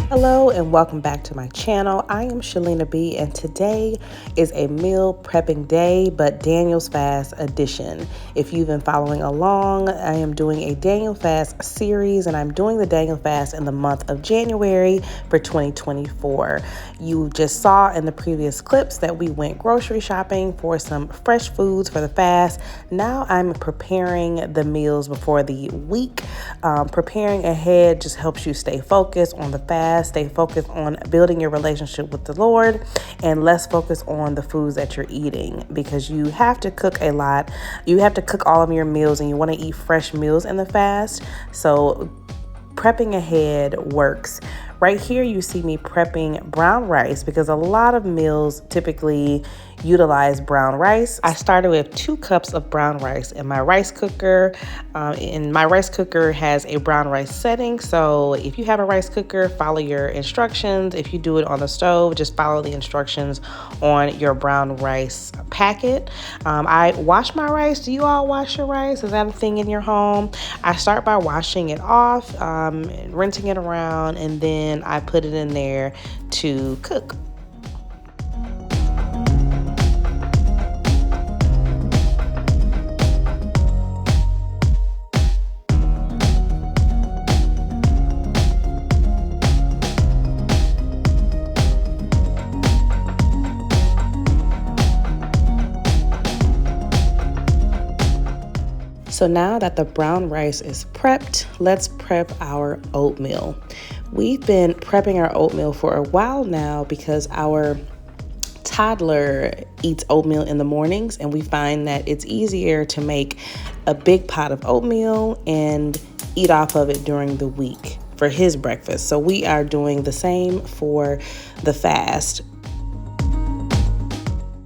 Hello and welcome back to my channel. I am Shalina B and today is a meal prepping day, but Daniel's Fast edition. If you've been following along, I am doing a Daniel Fast series and I'm doing the Daniel Fast in the month of January for 2024. You just saw in the previous clips that we went grocery shopping for some fresh foods for the fast. Now I'm preparing the meals before the week. Preparing ahead just helps you stay focused on the fast. Stay focused on building your relationship with the Lord and less focus on the foods that you're eating, because you have to cook a lot. You have to cook all of your meals and you want to eat fresh meals in the fast. So prepping ahead works. Right here you see me prepping brown rice because a lot of meals typically utilize brown rice. I started with 2 cups of brown rice in my rice cooker. And my rice cooker has a brown rice setting. So if you have a rice cooker, follow your instructions. If you do it on the stove, just follow the instructions on your brown rice packet. I wash my rice. Do you all wash your rice? Is that a thing in your home? I start by washing it off, rinsing it around, and then I put it in there to cook. So now that the brown rice is prepped, let's prep our oatmeal. We've been prepping our oatmeal for a while now because our toddler eats oatmeal in the mornings, and we find that it's easier to make a big pot of oatmeal and eat off of it during the week for his breakfast. So we are doing the same for the fast.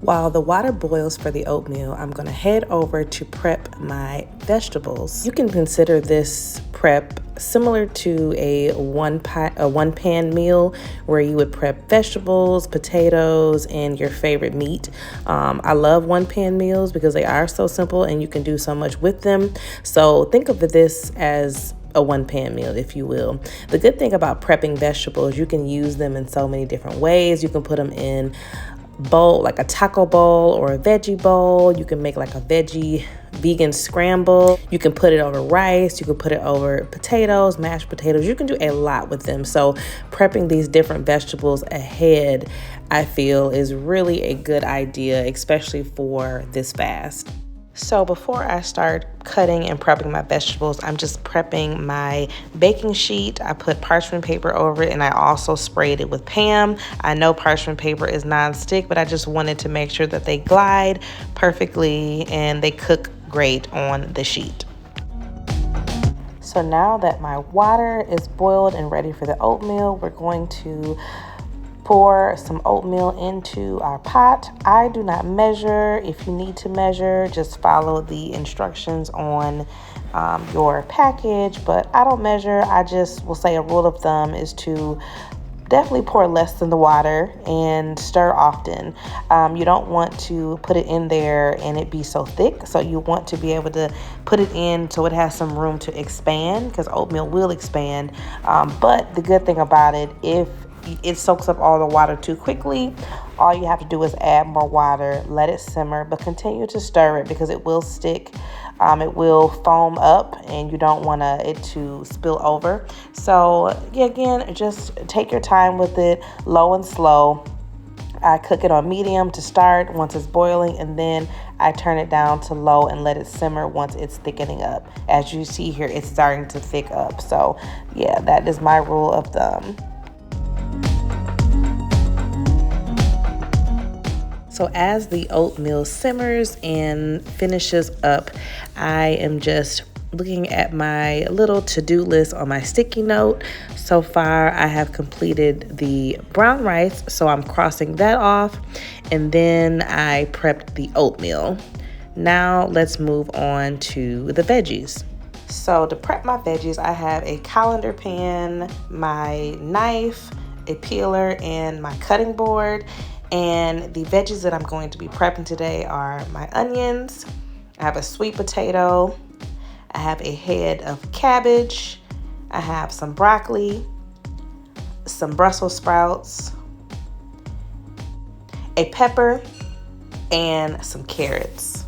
While the water boils for the oatmeal, I'm going to head over to prep my vegetables. You can consider this prep similar to a one pan meal where you would prep vegetables, potatoes, and your favorite meat. I love one pan meals because they are so simple and you can do so much with them. So think of this as a one pan meal, if you will. The good thing about prepping vegetables, you can use them in so many different ways. You can put them in bowl, like a taco bowl or a veggie bowl. You can make like a veggie vegan scramble. You can put it over rice. You can put it over potatoes, mashed potatoes. You can do a lot with them. So prepping these different vegetables ahead, I feel, is really a good idea, especially for this fast. So before I start cutting and prepping my vegetables, I'm just prepping my baking sheet. I put parchment paper over it and I also sprayed it with Pam. I know parchment paper is non-stick, but I just wanted to make sure that they glide perfectly and they cook great on the sheet. So now that my water is boiled and ready for the oatmeal, we're going to pour some oatmeal into our pot. I do not measure. If you need to measure, just follow the instructions on your package, but I don't measure. I just will say a rule of thumb is to definitely pour less than the water and stir often. You don't want to put it in there and it be so thick. So you want to be able to put it in so it has some room to expand, because oatmeal will expand. But the good thing about it, if it soaks up all the water too quickly, all you have to do is add more water, let it simmer, but continue to stir it because it will stick. It will foam up and you don't want it to spill over. So yeah, again, just take your time with it, low and slow. I cook it on medium to start once it's boiling, and then I turn it down to low and let it simmer once it's thickening up. As you see here, it's starting to thick up. So yeah, that is my rule of thumb. So as the oatmeal simmers and finishes up, I am just looking at my little to-do list on my sticky note. So far, I have completed the brown rice, so I'm crossing that off. And then I prepped the oatmeal. Now let's move on to the veggies. So to prep my veggies, I have a colander pan, my knife, a peeler, and my cutting board. And the veggies that I'm going to be prepping today are my onions. I have a sweet potato. I have a head of cabbage. I have some broccoli, some Brussels sprouts, a pepper, and some carrots.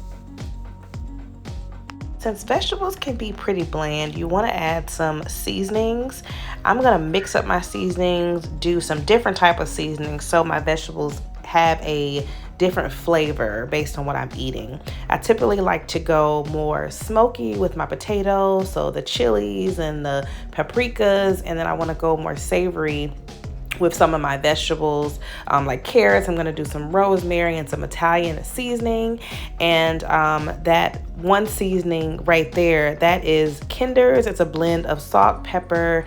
Since vegetables can be pretty bland, you want to add some seasonings. I'm going to mix up my seasonings, do some different type of seasonings so my vegetables have a different flavor based on what I'm eating. I typically like to go more smoky with my potatoes, so the chilies and the paprikas, and then I want to go more savory with some of my vegetables, like carrots. I'm going to do some rosemary and some Italian seasoning, and that one seasoning right there, that is Kinder's. It's a blend of salt, pepper,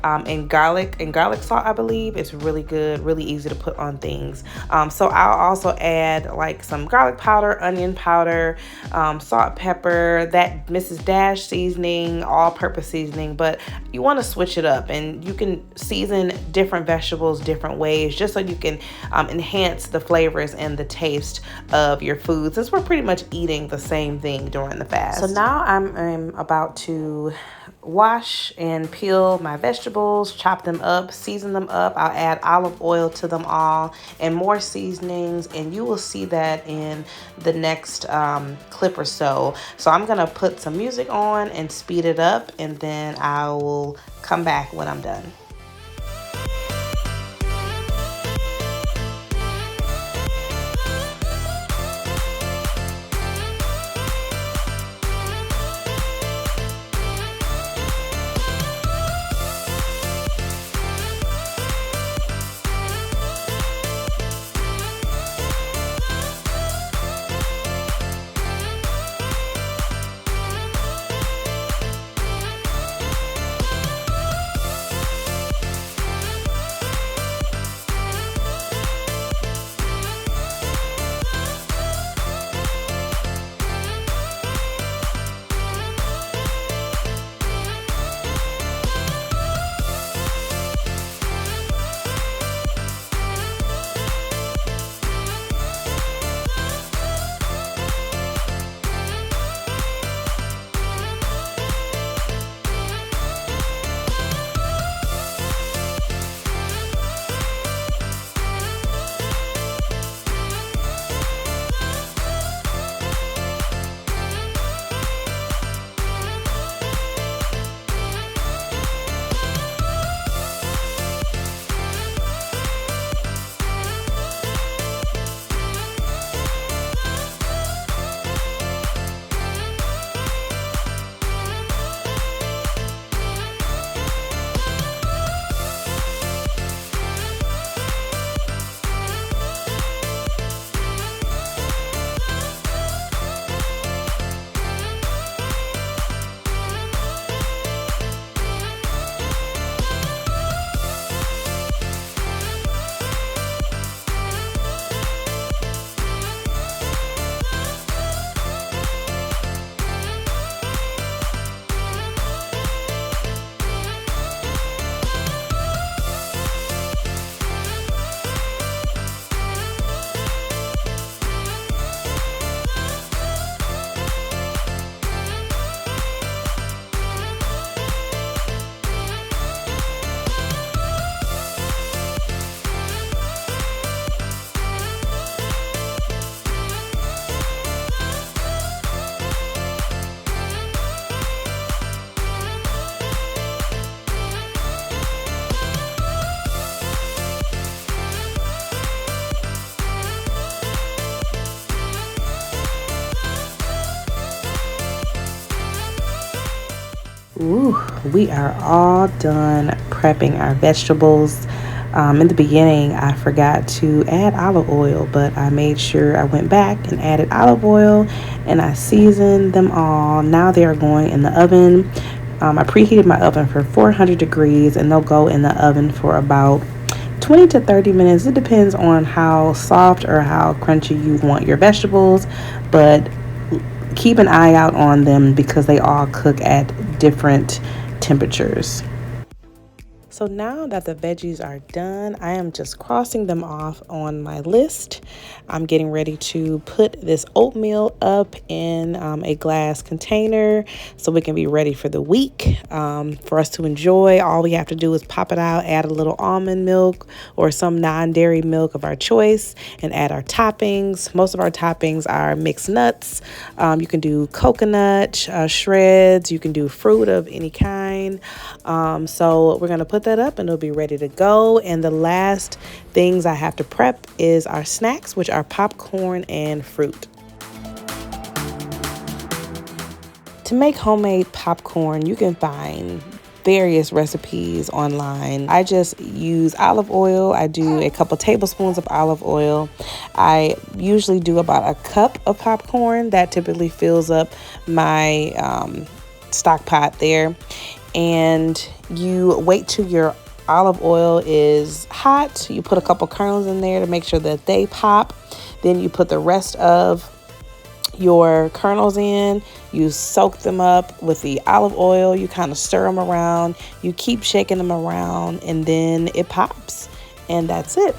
and garlic salt, I believe. It's really good, really easy to put on things. So I'll also add like some garlic powder, onion powder, salt, pepper, that Mrs. Dash seasoning, all-purpose seasoning. But you want to switch it up, and you can season different vegetables different ways just so you can enhance the flavors and the taste of your food, since we're pretty much eating the same thing during the fast. So now I'm about to wash and peel my vegetables, chop them up, season them up. I'll add olive oil to them all and more seasonings, and you will see that in the next clip or so. So I'm gonna put some music on and speed it up, and then I will come back when I'm done. Ooh, we are all done prepping our vegetables. In the beginning, I forgot to add olive oil, but I made sure I went back and added olive oil, and I seasoned them all. Now they are going in the oven. I preheated my oven for 400 degrees, and they'll go in the oven for about 20 to 30 minutes. It depends on how soft or how crunchy you want your vegetables, but keep an eye out on them because they all cook at different temperatures. So now that the veggies are done, I am just crossing them off on my list. I'm getting ready to put this oatmeal up in a glass container so we can be ready for the week for us to enjoy. All we have to do is pop it out, add a little almond milk or some non-dairy milk of our choice, and add our toppings. Most of our toppings are mixed nuts. You can do coconut shreds. You can do fruit of any kind. So we're going to put that up and it'll be ready to go. And the last things I have to prep is our snacks, which are popcorn and fruit. To make homemade popcorn, you can find various recipes online. I just use olive oil. I do a couple tablespoons of olive oil. I usually do about a cup of popcorn. That typically fills up my stock pot there. And you wait till your olive oil is hot. You put a couple kernels in there to make sure that they pop. Then you put the rest of your kernels in. You soak them up with the olive oil. You kind of stir them around. You keep shaking them around and then it pops. And that's it.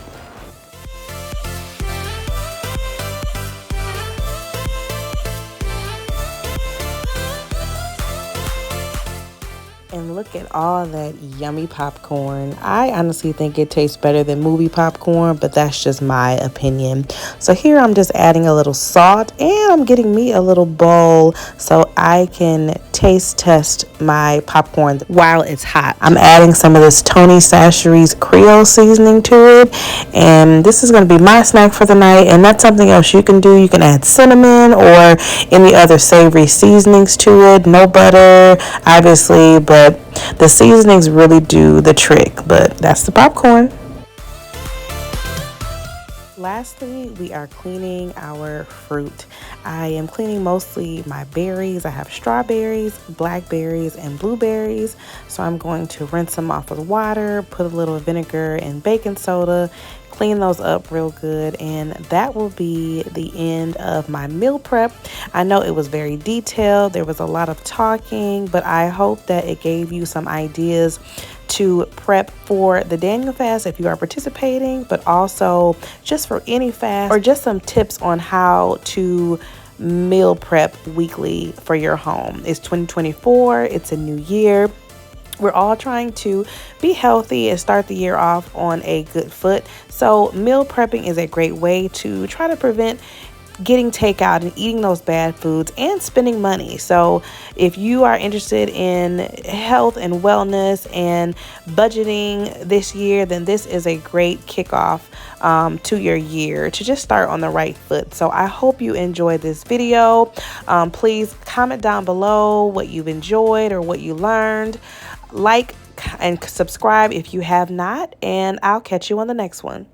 And look at all that yummy popcorn. I honestly think it tastes better than movie popcorn, but that's just my opinion. So here I'm just adding a little salt and I'm getting me a little bowl so I can taste test my popcorn while it's hot. I'm adding some of this Tony Chachere's Creole seasoning to it, and this is going to be my snack for the night. And that's something else you can do. You can add cinnamon or any other savory seasonings to it. No butter, obviously, but the seasonings really do the trick. But that's the popcorn. Lastly, we are cleaning our fruit. I am cleaning mostly my berries. I have strawberries, blackberries, and blueberries. So I'm going to rinse them off with water, put a little vinegar and baking soda, clean those up real good, and that will be the end of my meal prep. I know it was very detailed. There was a lot of talking, but I hope that it gave you some ideas to prep for the Daniel fast if you are participating, but also just for any fast, or just some tips on how to meal prep weekly for your home. It's 2024, it's a new year. We're all trying to be healthy and start the year off on a good foot. So meal prepping is a great way to try to prevent getting takeout and eating those bad foods and spending money. So if you are interested in health and wellness and budgeting this year, then this is a great kickoff to your year to just start on the right foot. So I hope you enjoyed this video. Please comment down below what you've enjoyed or what you learned. Like and subscribe if you have not, and I'll catch you on the next one.